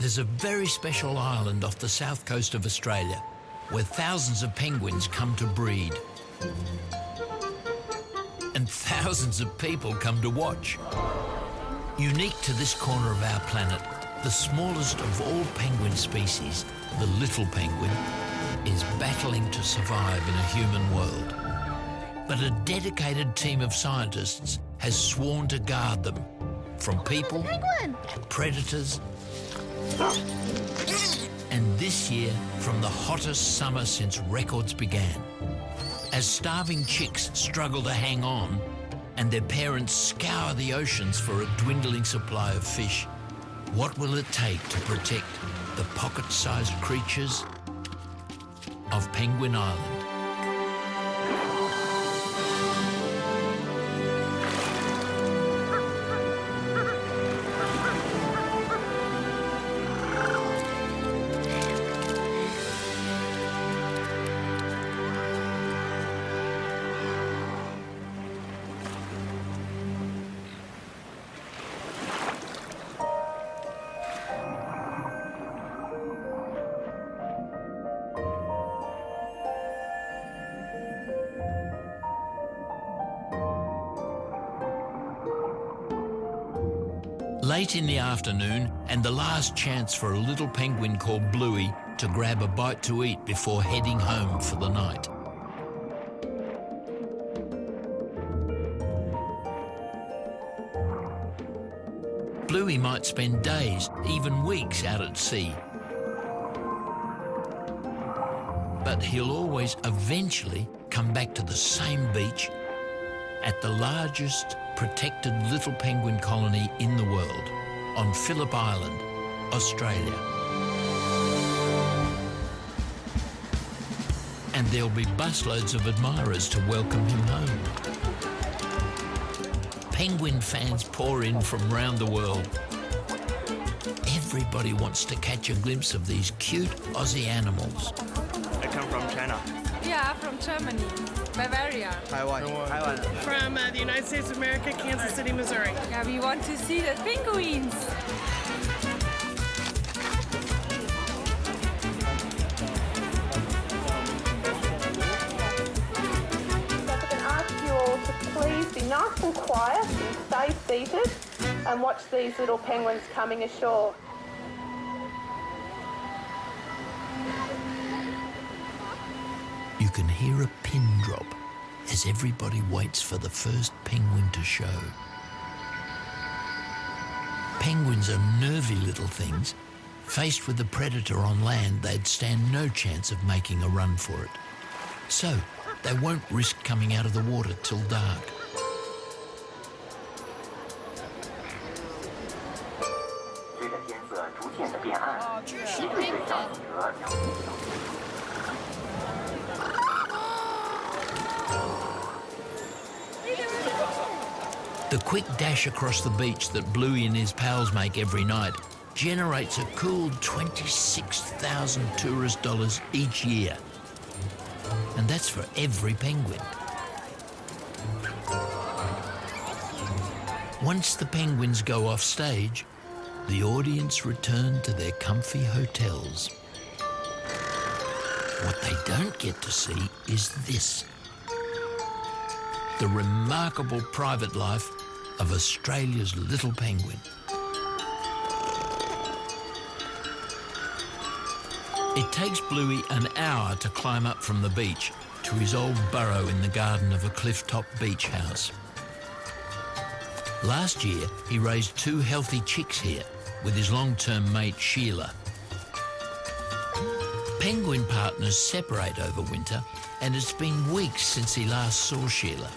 There's a very special island off the south coast of Australia where thousands of penguins come to breed. And thousands of people come to watch. Unique to this corner of our planet, the smallest of all penguin species, the little penguin, is battling to survive in a human world. But a dedicated team of scientists has sworn to guard them from people, predators, and this year from the hottest summer since records began. As starving chicks struggle to hang on and their parents scour the oceans for a dwindling supply of fish, what will it take to protect the pocket-sized creatures of Penguin Island? Late in the afternoon, and the last chance for a little penguin called Bluey to grab a bite to eat before heading home for the night. Bluey might spend days, even weeks out at sea. But he'll always eventually come back to the same beach at the largest protected little penguin colony in the world, on Phillip Island, Australia. And there'll be busloads of admirers to welcome him home. Penguin fans pour in from round the world. Everybody wants to catch a glimpse of these cute Aussie animals. I come from China. Yeah, from Germany, Bavaria. Taiwan. From the United States of America, Kansas City, Missouri. Yeah, we want to see the penguins. I can ask you all to please be nice and quiet and stay seated and watch these little penguins coming ashore. You can hear a pin drop as everybody waits for the first penguin to show. Penguins are nervy little things. Faced with the predator on land, they'd stand no chance of making a run for it. So, they won't risk coming out of the water till dark. The quick dash across the beach that Bluey and his pals make every night generates a cool $26,000 tourist dollars each year. And that's for every penguin. Once the penguins go off stage, the audience return to their comfy hotels. What they don't get to see is this: the remarkable private life of Australia's little penguin. It takes Bluey an hour to climb up from the beach to his old burrow in the garden of a cliff-top beach house. Last year, he raised 2 healthy chicks here with his long-term mate Sheila. Penguin partners separate over winter, and it's been weeks since he last saw Sheila.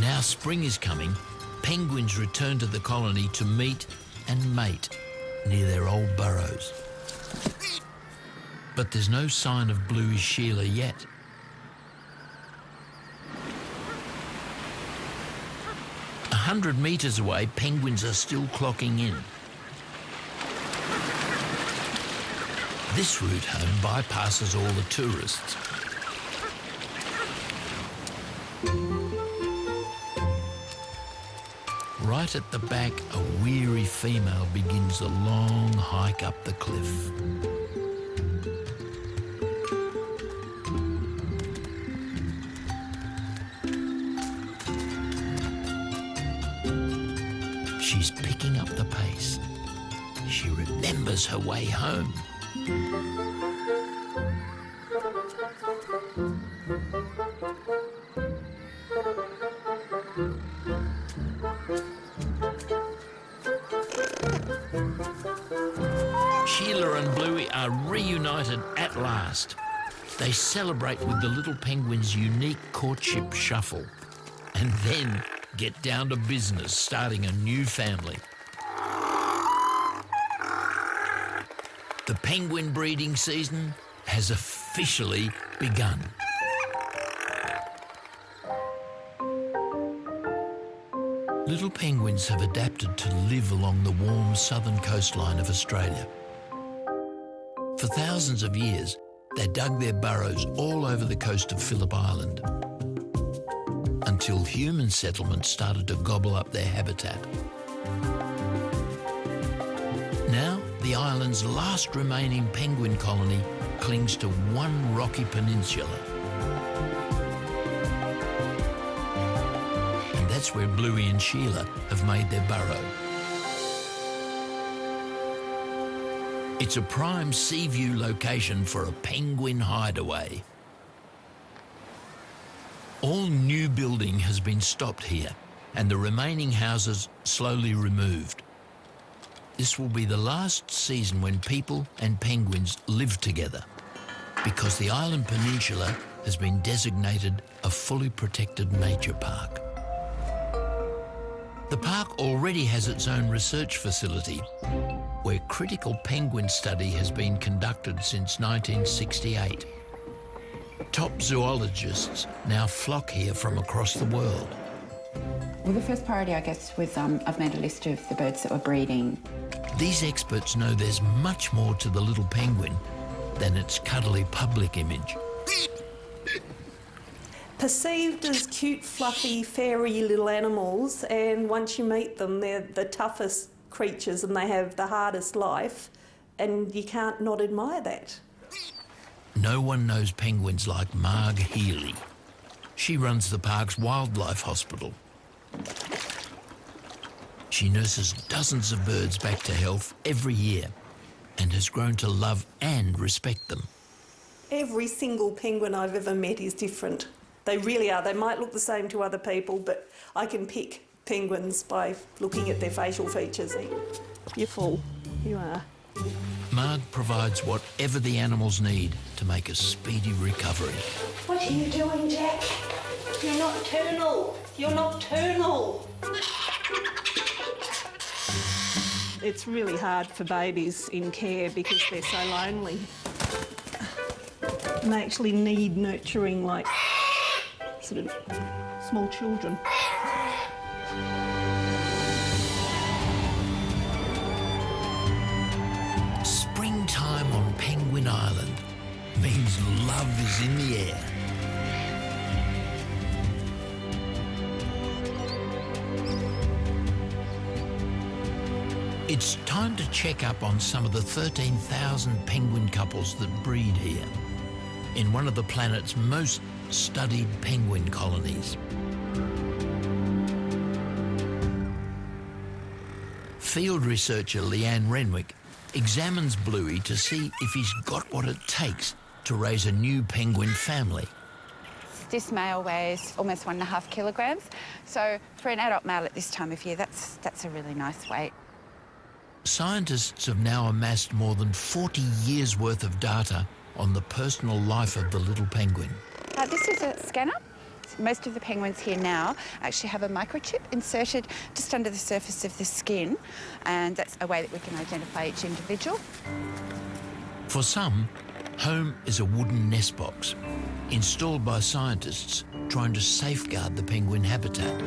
Now spring is coming, penguins return to the colony to meet and mate near their old burrows. But there's no sign of Bluey's Sheila yet. A 100 metres away, penguins are still clocking in. This route home bypasses all the tourists. Right at the back, a weary female begins the long hike up the cliff. She's picking up the pace. She remembers her way home. Sheila and Bluey are reunited at last. They celebrate with the little penguin's unique courtship shuffle and then get down to business, starting a new family. The penguin breeding season has officially begun. Little penguins have adapted to live along the warm southern coastline of Australia. For thousands of years, they dug their burrows all over the coast of Phillip Island until human settlements started to gobble up their habitat. Now, the island's last remaining penguin colony clings to one rocky peninsula. And that's where Bluey and Sheila have made their burrow. It's a prime sea view location for a penguin hideaway. All new building has been stopped here and the remaining houses slowly removed. This will be the last season when people and penguins live together because the island peninsula has been designated a fully protected nature park. The park already has its own research facility where critical penguin study has been conducted since 1968. Top zoologists now flock here from across the world. Well, the first priority, I guess, was I've made a list of the birds that were breeding. These experts know there's much more to the little penguin than its cuddly public image. Perceived as cute, fluffy, fairy little animals, and once you meet them, they're the toughest creatures and they have the hardest life, and you can't not admire that. No one knows penguins like Marg Healy. She runs the park's wildlife hospital. She nurses dozens of birds back to health every year and has grown to love and respect them. Every single penguin I've ever met is different. They really are. They might look the same to other people, but I can pick penguins by looking at their facial features. You're full. You are. Marg provides whatever the animals need to make a speedy recovery. What are you doing, Jack? You're nocturnal. You're nocturnal. It's really hard for babies in care because they're so lonely. And they actually need nurturing like sort of small children. Springtime on Penguin Island means love is in the air. It's time to check up on some of the 13,000 penguin couples that breed here in one of the planet's most studied penguin colonies. Field researcher Leanne Renwick examines Bluey to see if he's got what it takes to raise a new penguin family. This male weighs almost 1.5 kilograms, so for an adult male at this time of year, that's a really nice weight. Scientists have now amassed more than 40 years' worth of data on the personal life of the little penguin. This is a scanner. Most of the penguins here now actually have a microchip inserted just under the surface of the skin, and that's a way that we can identify each individual. For some, home is a wooden nest box installed by scientists trying to safeguard the penguin habitat.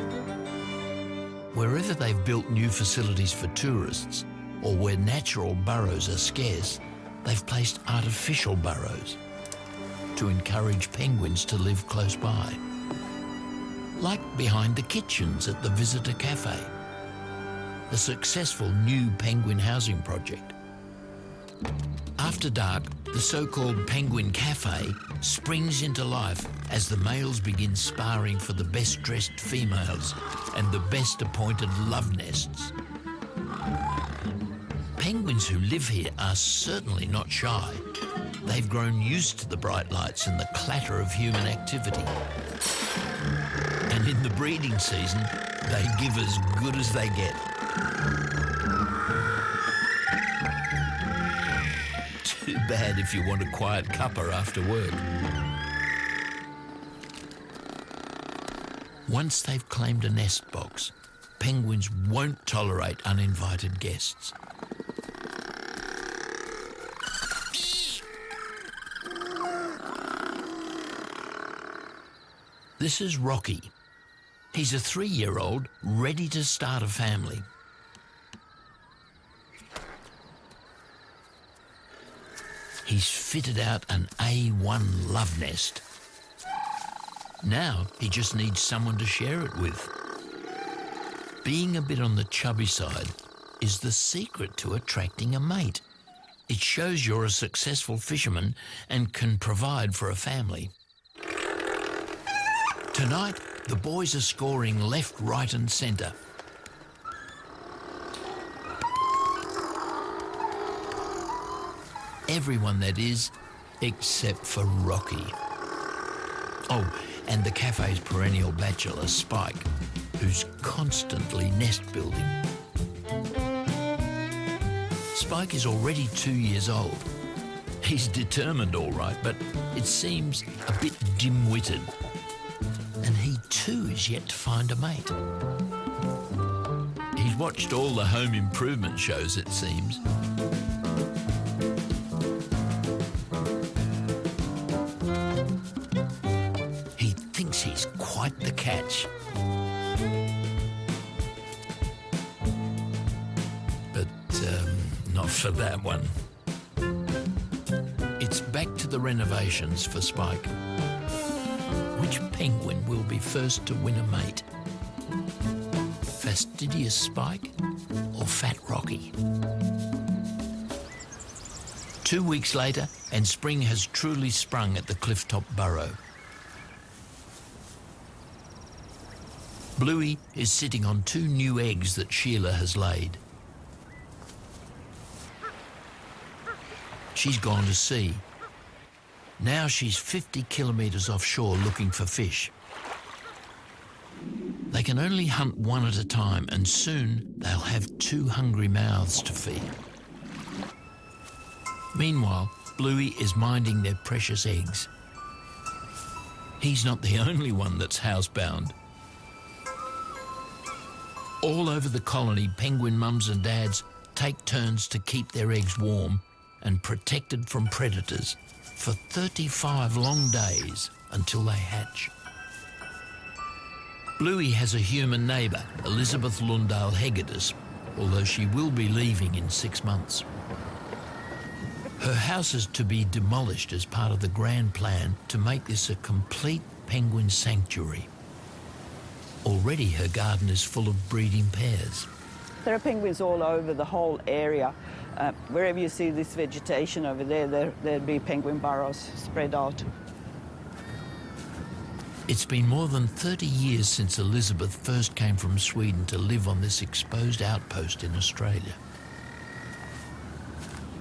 Wherever they've built new facilities for tourists or where natural burrows are scarce, they've placed artificial burrows to encourage penguins to live close by. Like behind the kitchens at the Visitor Cafe, the successful new penguin housing project. After dark, the so-called Penguin Cafe springs into life as the males begin sparring for the best-dressed females and the best-appointed love nests. Penguins who live here are certainly not shy. They've grown used to the bright lights and the clatter of human activity. And in the breeding season, they give as good as they get. Too bad if you want a quiet cuppa after work. Once they've claimed a nest box, penguins won't tolerate uninvited guests. This is Rocky. He's a 3-year-old ready to start a family. He's fitted out an A1 love nest. Now he just needs someone to share it with. Being a bit on the chubby side is the secret to attracting a mate. It shows you're a successful fisherman and can provide for a family. Tonight, the boys are scoring left, right and centre. Everyone, that is, except for Rocky. Oh, and the cafe's perennial bachelor, Spike, who's constantly nest building. Spike is already 2 years old. He's determined, all right, but it seems a bit dim-witted. And he too is yet to find a mate. He's watched all the home improvement shows, it seems. He thinks he's quite the catch. But not for that one. It's back to the renovations for Spike. Which penguin will be first to win a mate? Fastidious Spike or Fat Rocky? 2 weeks later, and spring has truly sprung at the Clifftop Burrow. Bluey is sitting on 2 new eggs that Sheila has laid. She's gone to sea. Now she's 50 kilometres offshore looking for fish. They can only hunt one at a time, and soon they'll have 2 hungry mouths to feed. Meanwhile, Bluey is minding their precious eggs. He's not the only one that's housebound. All over the colony, penguin mums and dads take turns to keep their eggs warm and protected from predators for 35 long days until they hatch. Bluey has a human neighbour, Elizabeth Lundahl Hegedus, although she will be leaving in 6 months. Her house is to be demolished as part of the grand plan to make this a complete penguin sanctuary. Already her garden is full of breeding pairs. There are penguins all over the whole area. Wherever you see this vegetation over there, there'd be penguin burrows spread out. It's been more than 30 years since Elizabeth first came from Sweden to live on this exposed outpost in Australia.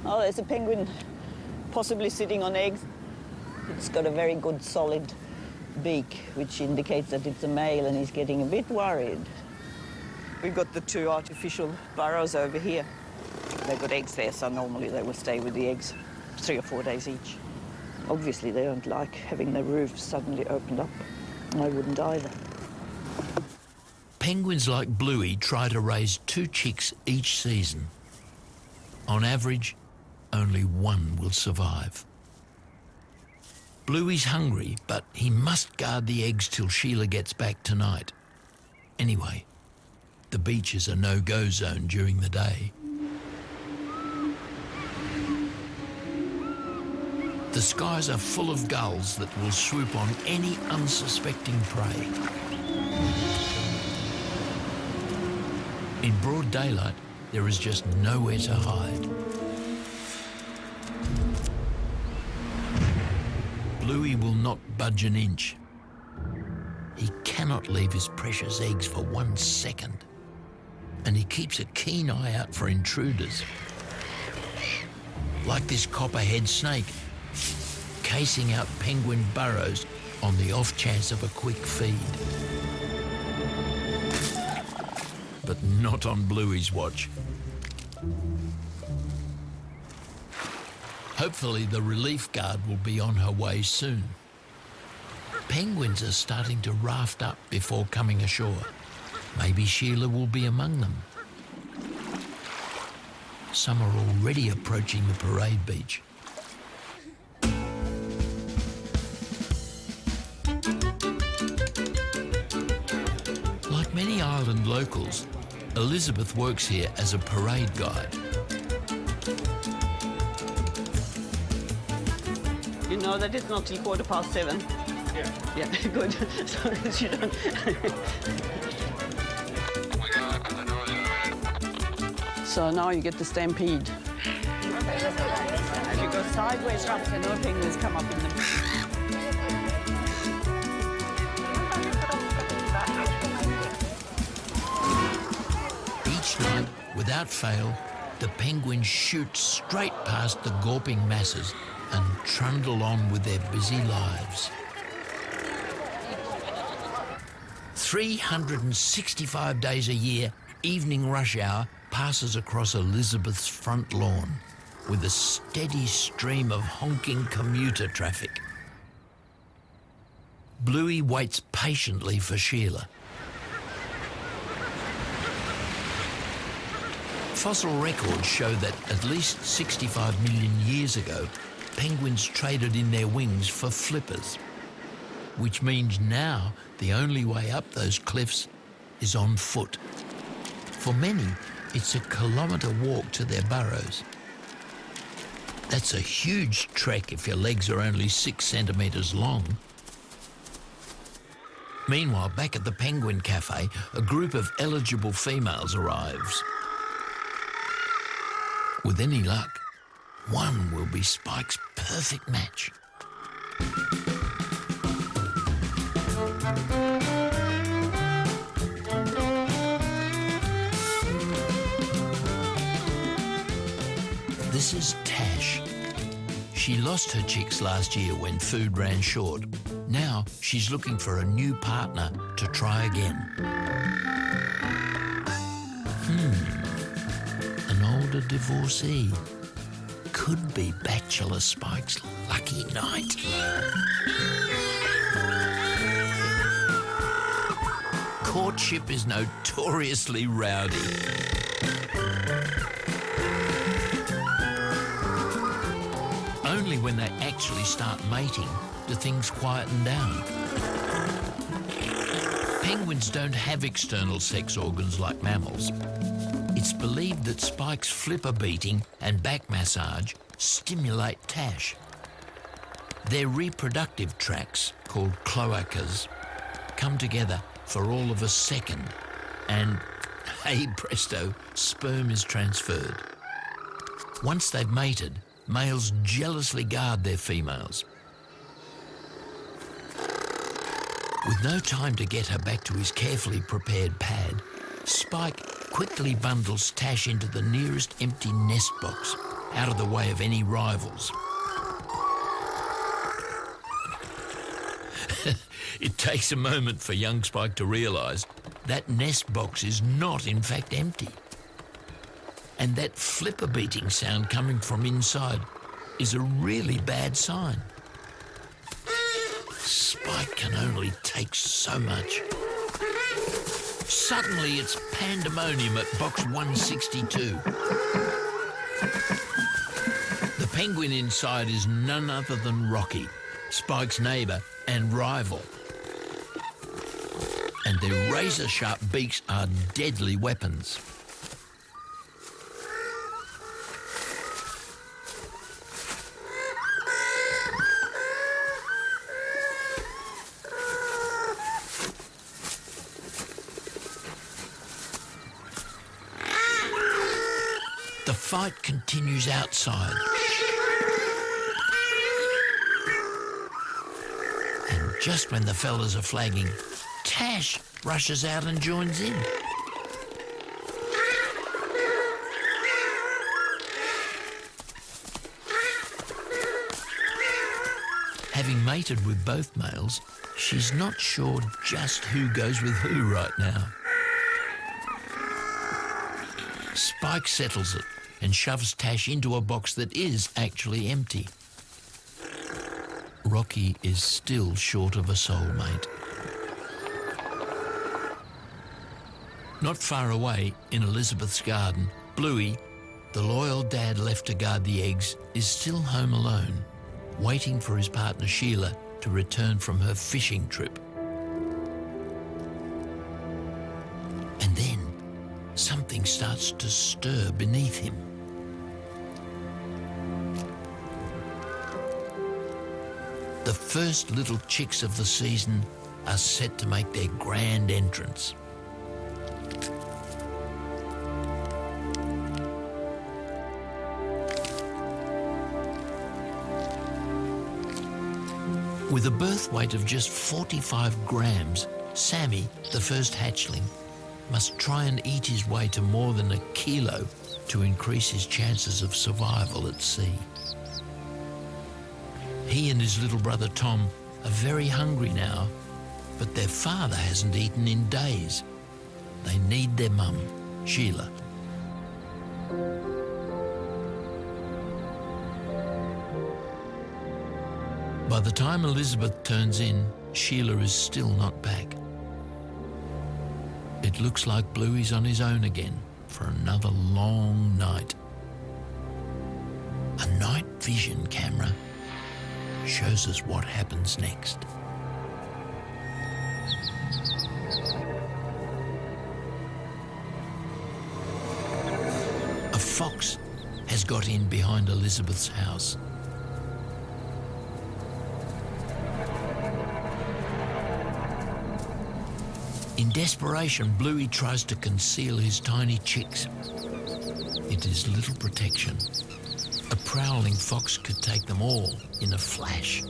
Oh, there's a penguin possibly sitting on eggs. It's got a very good solid beak, which indicates that it's a male, and he's getting a bit worried. We've got the 2 artificial burrows over here. They've got eggs there, so normally they will stay with the eggs 3 or 4 days each. Obviously, they don't like having their roof suddenly opened up. I wouldn't either. Penguins like Bluey try to raise 2 chicks each season. On average, only 1 will survive. Bluey's hungry, but he must guard the eggs till Sheila gets back tonight. Anyway, the beach is a no-go zone during the day. The skies are full of gulls that will swoop on any unsuspecting prey. In broad daylight, there is just nowhere to hide. Bluey will not budge an inch. He cannot leave his precious eggs for 1 second. And he keeps a keen eye out for intruders. Like this copperhead snake, casing out penguin burrows on the off chance of a quick feed. But not on Bluey's watch. Hopefully the relief guard will be on her way soon. Penguins are starting to raft up before coming ashore. Maybe Sheila will be among them. Some are already approaching the parade beach. Like many island locals, Elizabeth works here as a parade guide. You know that it's not till 7:15? Yeah, good. So that you don't... So now you get the stampede. If you go sideways up, then no penguins come up in the... Each night, without fail, the penguins shoot straight past the gawping masses and trundle on with their busy lives. 365 days a year, evening rush hour passes across Elizabeth's front lawn with a steady stream of honking commuter traffic. Bluey waits patiently for Sheila. Fossil records show that at least 65 million years ago, penguins traded in their wings for flippers, which means now the only way up those cliffs is on foot. For many, it's a kilometre walk to their burrows. That's a huge trek if your legs are only 6 centimetres long. Meanwhile, back at the Penguin Cafe, a group of eligible females arrives. With any luck, one will be Spike's perfect match. This is Tash. She lost her chicks last year when food ran short. Now she's looking for a new partner to try again. An older divorcee. Could be Bachelor Spike's lucky night. Courtship is notoriously rowdy. Only when they actually start mating do things quieten down. Penguins don't have external sex organs like mammals. It's believed that Spike's flipper beating and back massage stimulate Tash. Their reproductive tracts, called cloacas, come together for all of a second and, hey presto, sperm is transferred. Once they've mated, males jealously guard their females. With no time to get her back to his carefully prepared pad, Spike quickly bundles Tash into the nearest empty nest box, out of the way of any rivals. It takes a moment for young Spike to realise that nest box is not in fact empty. And that flipper beating sound coming from inside is a really bad sign. Spike can only take so much. Suddenly it's pandemonium at box 162. The penguin inside is none other than Rocky, Spike's neighbour and rival. And their razor-sharp beaks are deadly weapons. fight continues outside. And just when the fellas are flagging, Tash rushes out and joins in. Having mated with both males, she's not sure just who goes with who right now. Spike settles it and shoves Tash into a box that is actually empty. Rocky is still short of a soulmate. Not far away, in Elizabeth's garden, Bluey, the loyal dad left to guard the eggs, is still home alone, waiting for his partner Sheila to return from her fishing trip. And then something starts to stir beneath him. The first little chicks of the season are set to make their grand entrance. With a birth weight of just 45 grams, Sammy, the first hatchling, must try and eat his way to more than a kilo to increase his chances of survival at sea. He and his little brother Tom are very hungry now, but their father hasn't eaten in days. They need their mum, Sheila. By the time Elizabeth turns in, Sheila is still not back. It looks like Bluey's on his own again for another long night. A night vision camera shows us what happens next. A fox has got in behind Elizabeth's house. In desperation, Bluey tries to conceal his tiny chicks. It is little protection. A prowling fox could take them all in a flash.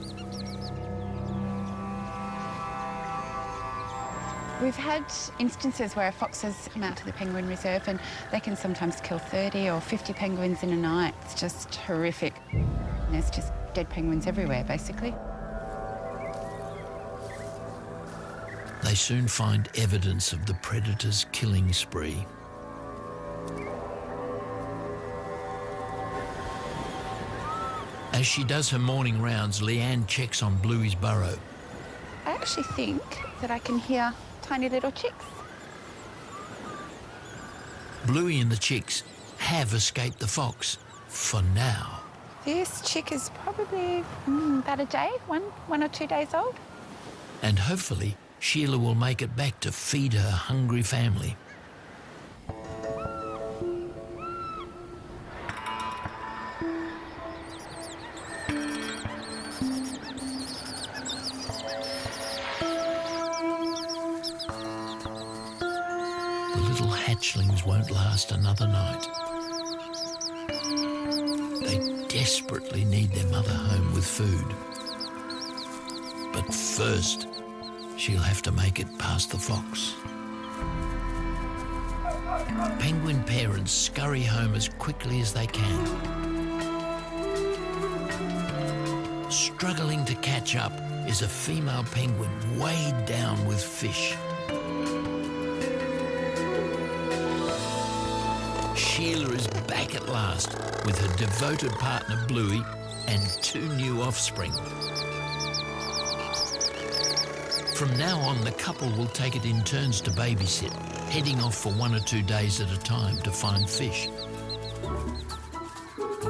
We've had instances where a fox has come out to the penguin reserve and they can sometimes kill 30 or 50 penguins in a night. It's just horrific. There's just dead penguins everywhere, basically. They soon find evidence of the predator's killing spree. As she does her morning rounds, Leanne checks on Bluey's burrow. I actually think that I can hear tiny little chicks. Bluey and the chicks have escaped the fox, for now. This chick is probably about a day, one or 2 days old. And hopefully, Sheila will make it back to feed her hungry family. The little hatchlings won't last another night. They desperately need their mother home with food. But first, she'll have to make it past the fox. Penguin parents scurry home as quickly as they can. Struggling to catch up is a female penguin weighed down with fish. Sheila is back at last with her devoted partner Bluey and 2 new offspring. From now on, the couple will take it in turns to babysit, heading off for 1 or 2 days at a time to find fish.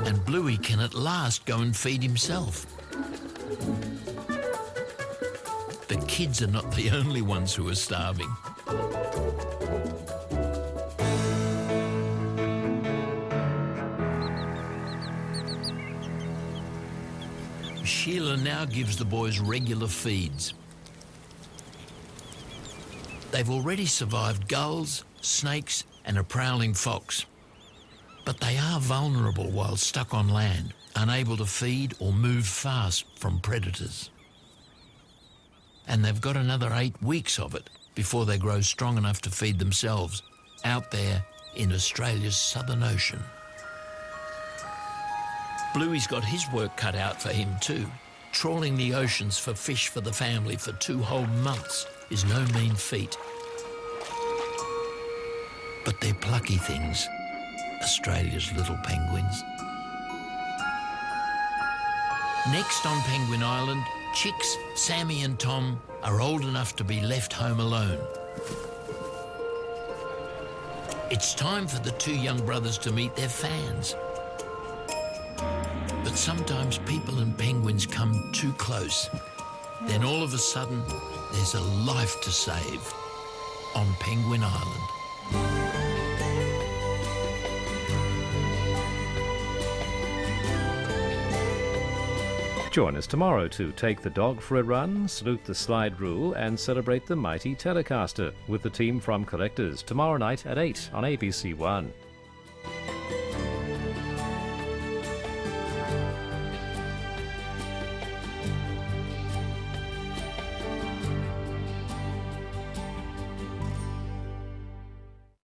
And Bluey can at last go and feed himself. The kids are not the only ones who are starving. Sheila now gives the boys regular feeds. They've already survived gulls, snakes, and a prowling fox. But they are vulnerable while stuck on land, unable to feed or move fast from predators. And they've got another 8 weeks of it before they grow strong enough to feed themselves out there in Australia's Southern Ocean. Bluey's got his work cut out for him too. Trawling the oceans for fish for the family for 2 whole months is no mean feat. But they're plucky things, Australia's little penguins. Next on Penguin Island, Chicks, Sammy and Tom are old enough to be left home alone. It's time for the 2 young brothers to meet their fans. But sometimes people and penguins come too close. Then all of a sudden, there's a life to save on Penguin Island. Join us tomorrow to take the dog for a run, salute the slide rule and celebrate the mighty Telecaster with the team from Collectors tomorrow night at 8 on ABC One.